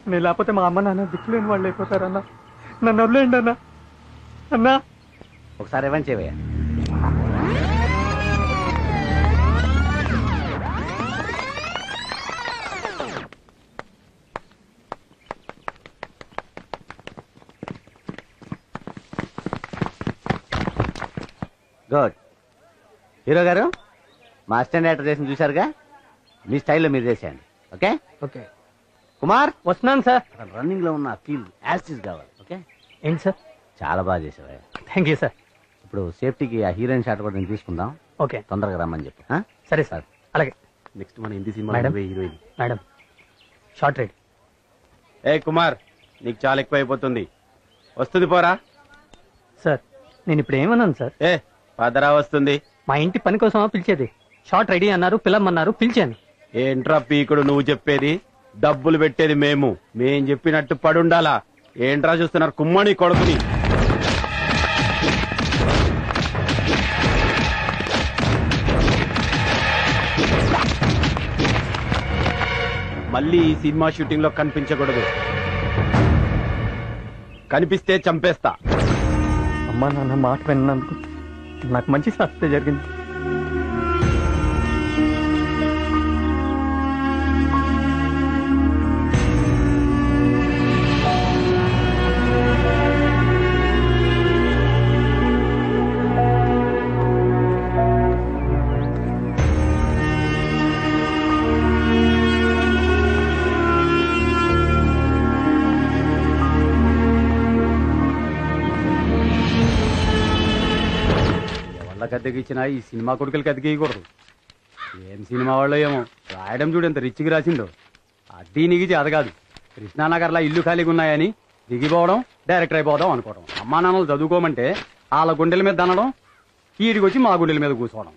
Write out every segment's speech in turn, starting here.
నేను లేకపోతే మా అమ్మ నాన్న దిక్కులేని వాళ్ళు అయిపోతారన్నా. నన్ను వదిలేయండి అన్నా. అన్నా ఒకసారి ఇవ్వండి చేయవయ్యా. గుడ్. హీరో గారు మా అసిస్టెంట్ డైరెక్టర్ చేసిన చూశారుగా, మీ స్టైల్లో మీరు చేసేయండి. ఓకే ఓకే కుమార్, వస్తున్నాను సార్. రన్నింగ్ లో ఉన్న ఫీల్ యాసిస్ కావాలి. ఓకే ఏంటి సార్? చాలా బాగా చేసావా. Thank you sir. ఇప్పుడు సేఫ్టీకి ఆ హీరోయిన్ షాట్ కూడా నేను తీసుకుందాం. ఓకే తొందరగా రమ్మని చెప్పు. సరే సార్. అలాగే. నెక్స్ట్ మన Hindi cinema heroine. Madam shot ready. ఏ కుమార్, నీకు చాలా ఎక్కువ అయిపోతుంది. వస్తుంది పోరా. సార్ నేను ఇప్పుడు ఏమన్నాను సార్? ఏ పదరా వస్తుంది. మా ఇంటి పని కోసమా పిలిచేది? షార్ట్ రెడీ అన్నారు, పిల్లమన్నారు, పిలిచాను. ఏంట్రా పీకుడు నువ్వు చెప్పేది? డబ్బులు పెట్టేది మేం చెప్పినట్టు పడుండాలా? ఏంట్రా చూస్తున్నారు కుమ్మని కొడుకుని? మళ్ళీ ఈ సినిమా షూటింగ్ లో కనిపించకూడదు. కనిపిస్తే చంపేస్తా. అమ్మా నాన్న మాట విన్నందుకు నాకు మంచి శాస్త్రే జరిగింది. కద్దెకిచ్చినా ఈ సినిమా కొడుకులకి అద్దెకేయకూడదు. ఏం సినిమా వాళ్ళు ఏమో రాయడం చూడు ఎంత రిచ్కి రాసిండో. అద్దీ నీకు చేత కాదు. కృష్ణానగర్లో ఇల్లు ఖాళీగా ఉన్నాయని దిగిపోవడం, డైరెక్టర్ అయిపోదాం అనుకోవడం. అమ్మా నాన్నలు చదువుకోమంటే వాళ్ళ గుండెల మీద దనడం, ఈడికి వచ్చి మా గుండెల మీద కూర్చోవడం.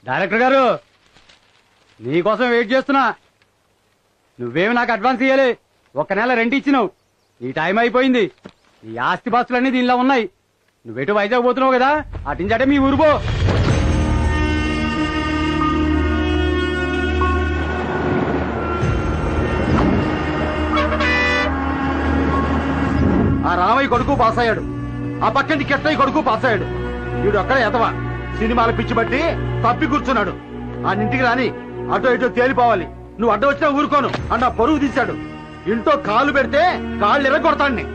డైరెక్టర్ గారు నీకోసం వెయిట్ చేస్తున్నా. నువ్వేమి నాకు అడ్వాన్స్ ఇయ్యాలి. 1 నెల రెంట్ ఇచ్చినావు. నీ టైం అయిపోయింది. ఈ ఆస్తి పాస్తులన్నీ దీనిలో ఉన్నాయి. నువ్వెటు వైజాగ్ పోతున్నావు కదా, అటించాటే మీ ఊరు పో. ఆ రామయ్య కొడుకు పాస్ అయ్యాడు. ఆ పక్కంటి కెట్టయ్య కొడుకు పాస్ అయ్యాడు. వీడు అక్కడ ఎదవా సినిమాల పిచ్చి బట్టి తప్పి కూర్చున్నాడు. ఆ ఇంటికి రాని అటో ఇటో తేలిపోవాలి. నువ్వు అడ్డ వచ్చినా ఊరుకోను అన్న పరుగు తీశాడు. ఇంట్లో కాలు పెడితే కాళ్ళు ఎర్రగొడతాన్ని.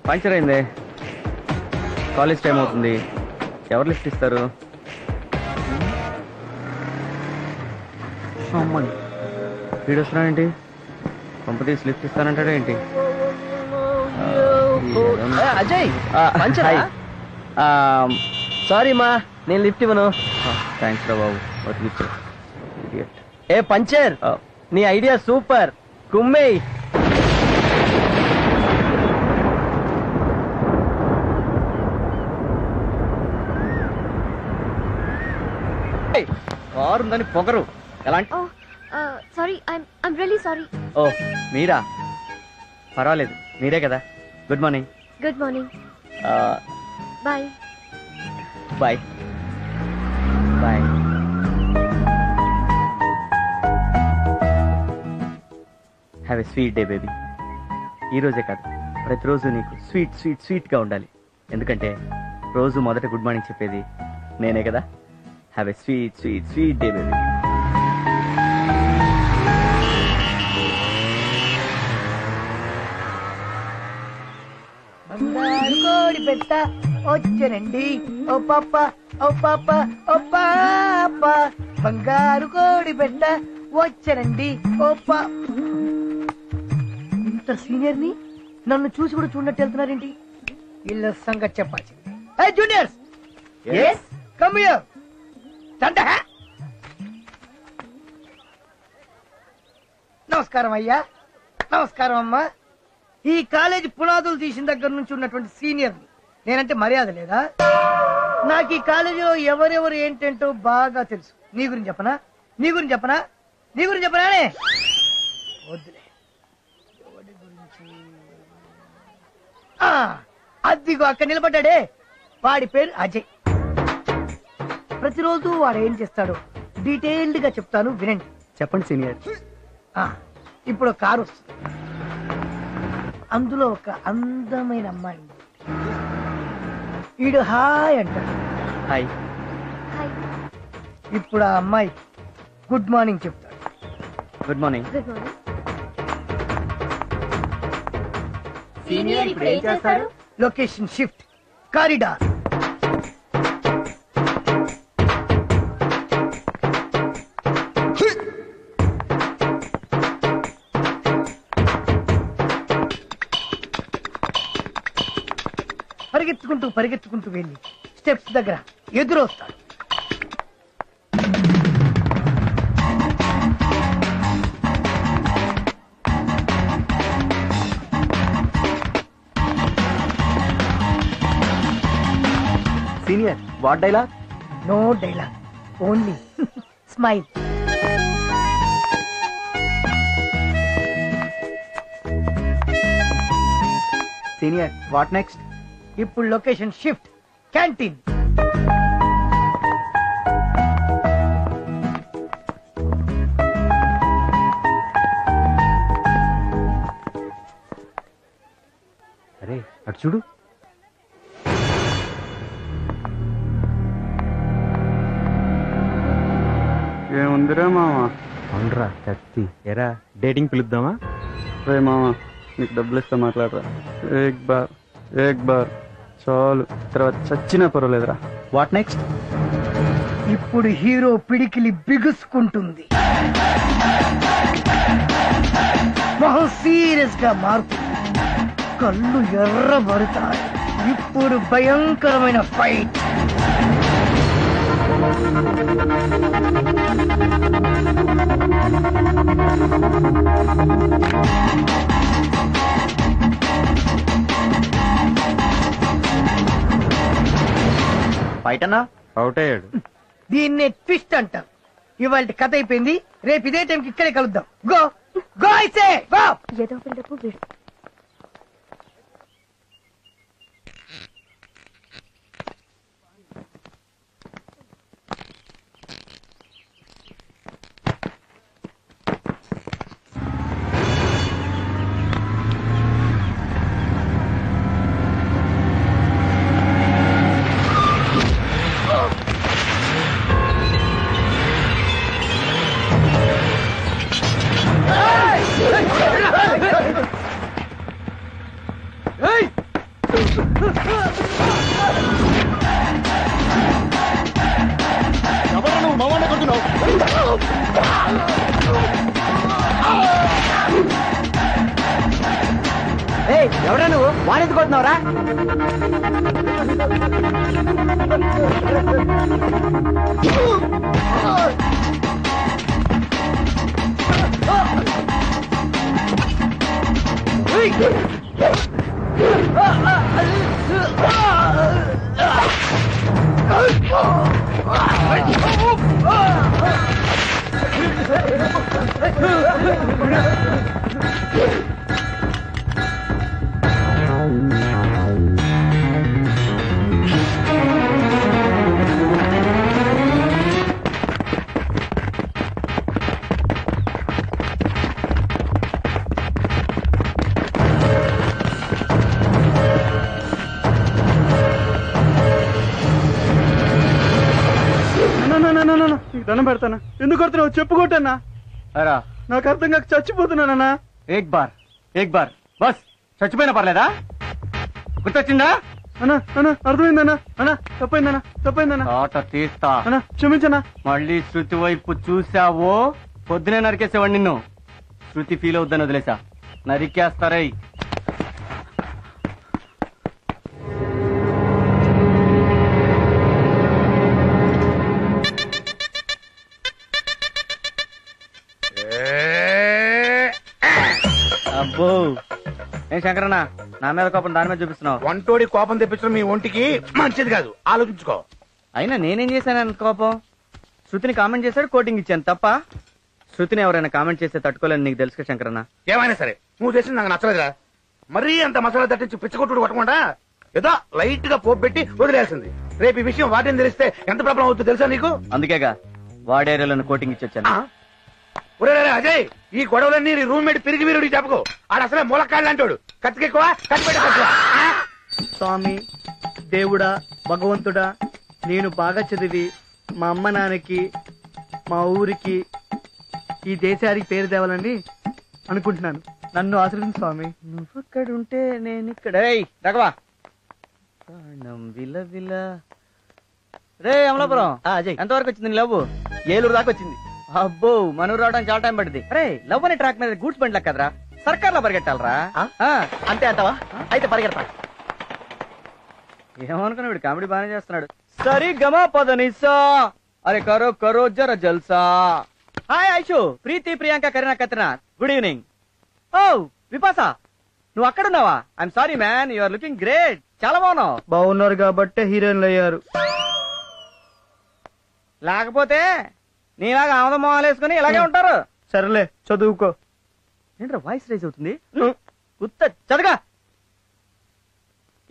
పంచర్ అయింది. కాలేజ్ టైం అవుతుంది. ఎవరు లిఫ్ట్ ఇస్తారు? వీడు వస్తున్నాడేంటి? కంపెనీస్ లిఫ్ట్ ఇస్తానంటాడా ఏంటి? అజయ్ సారీ మా, నేను లిఫ్ట్ ఇవ్వను. థ్యాంక్స్ రా బాబు, వదిలిచ్చు. ఏ పంచర్, నీ ఐడియా సూపర్, కుమ్మేయ్. కారు ఉందని పొగరు ఎలాంటి? Sorry, I'm really sorry. ఓ మీరా, పర్వాలేదు, మీరే కదా. Good morning. Good morning. Bye. Bye bye. Have a sweet day baby. ఈరోజే కాదు, ప్రతిరోజు నీకు స్వీట్ స్వీట్ స్వీట్గా ఉండాలి. ఎందుకంటే రోజు మొదట గుడ్ మార్నింగ్ చెప్పేది నేనే కదా. Have a sweet sweet sweet day baby. బంగారు కోడి పెట్ట వచ్చనండి ఓ పాప ఓ పాప ఓ పాప, బంగారు కోడి పెట్ట వచ్చనండి ఓ పాప. ఇంత సీనియర్ ని నన్ను చూసి కూడా చూడనట్టు వెళ్తున్నారేంటి? వీళ్ళ సంగతి చెప్పాల్సింది. హే జూనియర్స్, కమ్ హియర్. నమస్కారం అయ్యా. నమస్కారం అమ్మా. ఈ కాలేజీ పునాదులు తీసిన దగ్గర నుంచి ఉన్నటువంటి సీనియర్ నేనంటే మర్యాద లేదా? నాకు ఈ కాలేజీలో ఎవరెవరు ఏంటంటో బాగా తెలుసు. నీ గురించి చెప్పనా? నీ గురించి చెప్పనా? నీ గురించి చెప్పనానే? వద్దులే. ఎవరి గురించి? అద్దిగో అక్కడ నిలబడ్డాడే, వాడి పేరు అజయ్. ప్రతిరోజు వాడు ఏం చేస్తాడో డీటెయిల్డ్ గా చెప్తాను, వినండి. చెప్పండి సీనియర్. ఇప్పుడు కారు వస్తుంది, అందులో ఒక అందమైన అమ్మాయి ఉంది. ఈడు హాయ్ అంటాడు. హాయ్. హాయ్. ఇప్పుడు ఆ అమ్మాయి గుడ్ మార్నింగ్ చెప్తాడు. Good morning. Good morning. Senior ఇప్పుడు ఏం చేస్తారు? Location shift, corridor. పరిగెత్తుకుంటూ పరిగెత్తుకుంటూ వెళ్ళి స్టెప్స్ దగ్గర ఎదురొస్తాడు. Senior what dialogue? No dialogue, only smile. Senior what next? ఇప్పుడు లొకేషన్ షిఫ్ట్, క్యాంటీన్. అరే అటు చూడు. ఏముందిరా మామ? అవునరా కత్తి. ఎరా డేటింగ్ పిలుద్దామా? రే మామ, నీకు డబ్బులు ఇస్తా మాట్లాడరా. ఏక్ బార్ చాలు, తర్వాత చచ్చినా పర్వాలేదురా. What next? ఇప్పుడు హీరో పిడికిలి బిగుసుకుంటుంది, మొహం సీరియస్ గా మారుతుంది, కళ్ళు ఎర్రబడతాయి. ఇప్పుడు భయంకరమైన ఫైట్. ఫైట్ అన్నా? అవుట్ అయ్యాడు. దీన్నే ట్విస్ట్ అంటారు. ఇవాళ కథ అయిపోయింది, రేపు ఇదే టైంకి ఇక్కడే కలుద్దాం. గో గో ఐసే గో. ఏదో పిల్లపు వీడు. ఎవరా నువ్వు వాడెందుకు కొడుతున్నావురా? దండం పెడతానా? ఎందుకు కొడుతున్నావు? చెప్పుకోటన్నా. అరా నాకు అర్థం కాక చచ్చిపోతున్నానన్నా. ఏక్ బార్ బస్. చచ్చిపోయినా పర్లేదా? గుర్తొచ్చిందా? అన్నా అన్నా అర్థమైందన్నా. అన్నా తప్పైందన్నా. ఆట తీస్తా అన్నా, క్షమించనా. మళ్ళీ శృతి వైపు చూసావో పొద్దునే నరికేసేవాడు నిన్ను. శృతి ఫీల్ అవుద్దని వదిలేసా. నరికేస్తారై. అబ్బో ఏం శంకరన్న, నా మీద కోపం దాని మీద చూపిస్తున్నావు. వంటోడి కోపం తెప్పించడం మీ ఒంటికి మంచిది కాదు, ఆలోచించుకో. అయినా నేనేం చేశాను కోపం? శృతిని కామెంట్ చేశాడు, కోటింగ్ ఇచ్చాను తప్ప. శృతిని ఎవరైనా కామెంట్ చేస్తే తట్టుకోలేని నీకు తెలుసు శంకరన్న. ఏమైనా సరే నువ్వు చేసింది నాకు నచ్చలేదురా. మరీ అంత మసాలా తట్టించి పిచ్చకొట్టుడు కొట్టకుండా ఏదో లైట్ గా పోపు పెట్టి వదిలేసింది. రేపు ఈ విషయం వాటిని తెలిస్తే ఎంత ప్రాబ్లం అవుతుందో తెలుసా నీకు? అందుకేగా వాడేరియాలో కోటింగ్ ఇచ్చొచ్చాను. ఒరే అజయ్, ఈ గొడవలన్నీ నీ రూమ్మేట్ పిరిగి వీరుడికి చెప్పకు. ఆడు అసలే మూలకాళ్ళు అంటాడు. కత్తికెక్కువ కత్తిపెట్ట తక్కువ. స్వామి దేవుడా భగవంతుడా, నేను బాగా చదివి మా అమ్మ నాన్నకి మా ఊరికి ఈ దేశానికి పేరు తేవాలని అనుకుంటున్నాను. నన్ను ఆశ్రయించు స్వామి. నువ్వు అక్కడుంటే నేను ఇక్కడ. రఘవా విల రే అమలాపురం అజయ్ ఎంతవరకు వచ్చింది నీ లవ్? ఏలూరు దాకా వచ్చింది. అబ్బో మనూరు రావడానికి చాలా టైం పడుతుంది. అరే లవ్ అనే ట్రాక్ మీద గూడ్స్ బండి కదరా, సర్కార్ లో పరిగెట్టాలరా. అంతే అంటావా? అయితే పరిగెడతా. ఏమనుకున్నా వీడు కామెడీ బాగానే చేస్తున్నాడు. సరి గమా పదనిసా అరే కరో కరో జర జల్సా. Hi Aishu, Preethi, Priyanka, Kareena, Katrina, good evening. ఓ విపాసా, నువ్వు అక్కడున్నావా? I'm sorry man, you are looking great. చాలా బాగున్నావు. బాగున్నారు కాబట్టే హీరోయిన్లు అయ్యారు. లేకపోతే నీలాగా ఆమద మొహాలు వేసుకుని ఇలాగే ఉంటారు. సరేలే చదువుకో. ఏంట్రా వాయిస్ రైజ్ అవుతుంది? ఉత్త చదగా.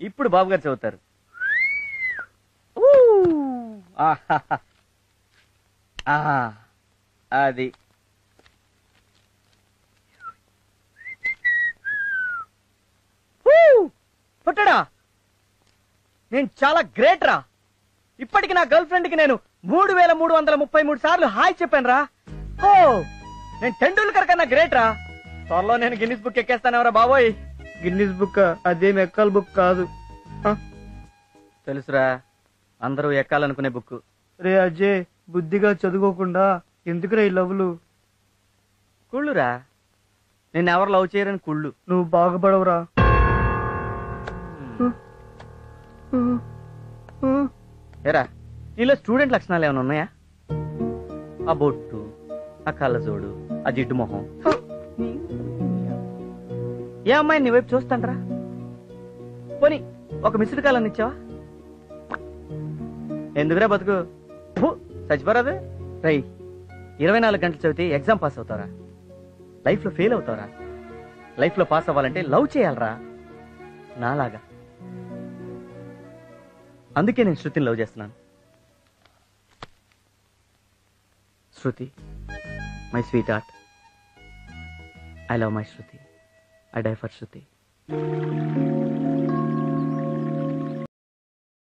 ఇప్పుడు బాబు గారు చదువుతారు. అది పుట్టడా, నేను చాలా గ్రేట్ రా. ఇప్పటికి నా గర్ల్ ఫ్రెండ్ కి నేను 3333 సార్లు హాయ్ చెప్పాను రా. ఓ నేను టెండూల్కర్ కన్నా గ్రేట్ రా. త్వరలో నేను గిన్నిస్ బుక్ ఎక్కేస్తానవరా బాబోయ్. గిన్నిస్ బుక్ అదేం ఎక్కల బుక్ కాదు. తెలుసురా, అందరూ ఎక్కాలనుకునే బుక్. రే అజయ్, బుద్ధిగా చదువుకోకుండా ఎందుకురా ఈ లవ్లు? కుళ్ళురా, నిన్ను ఎవరు లవ్ చేయరని కుళ్ళు. నువ్వు బాగుపడవురా. ఏరా నీలో స్టూడెంట్ లక్షణాలు ఏమైనా ఉన్నాయా? ఆ బొట్టు, ఆ కళ్ళజోడు, ఆ జిడ్డు మొహం. ఏ అమ్మాయిని నీ వైపు చూస్తాంట్రా? పోనీ ఒక మిస్డ్ కాల్ అని ఇచ్చావా? ఎందుకురా బతుకు చచ్చిపోరాదు. రై 24 గంటలు చదివితే ఎగ్జామ్ పాస్ అవుతారా? లైఫ్ లో ఫెయిల్ అవుతారా? లైఫ్ లో పాస్ అవ్వాలంటే లవ్ చేయాలరా నాలాగా. అందుకే నేను శృతిని లవ్ చేస్తున్నాను. Shruti, my sweet heart, I love my Shruti, I die for Shruti.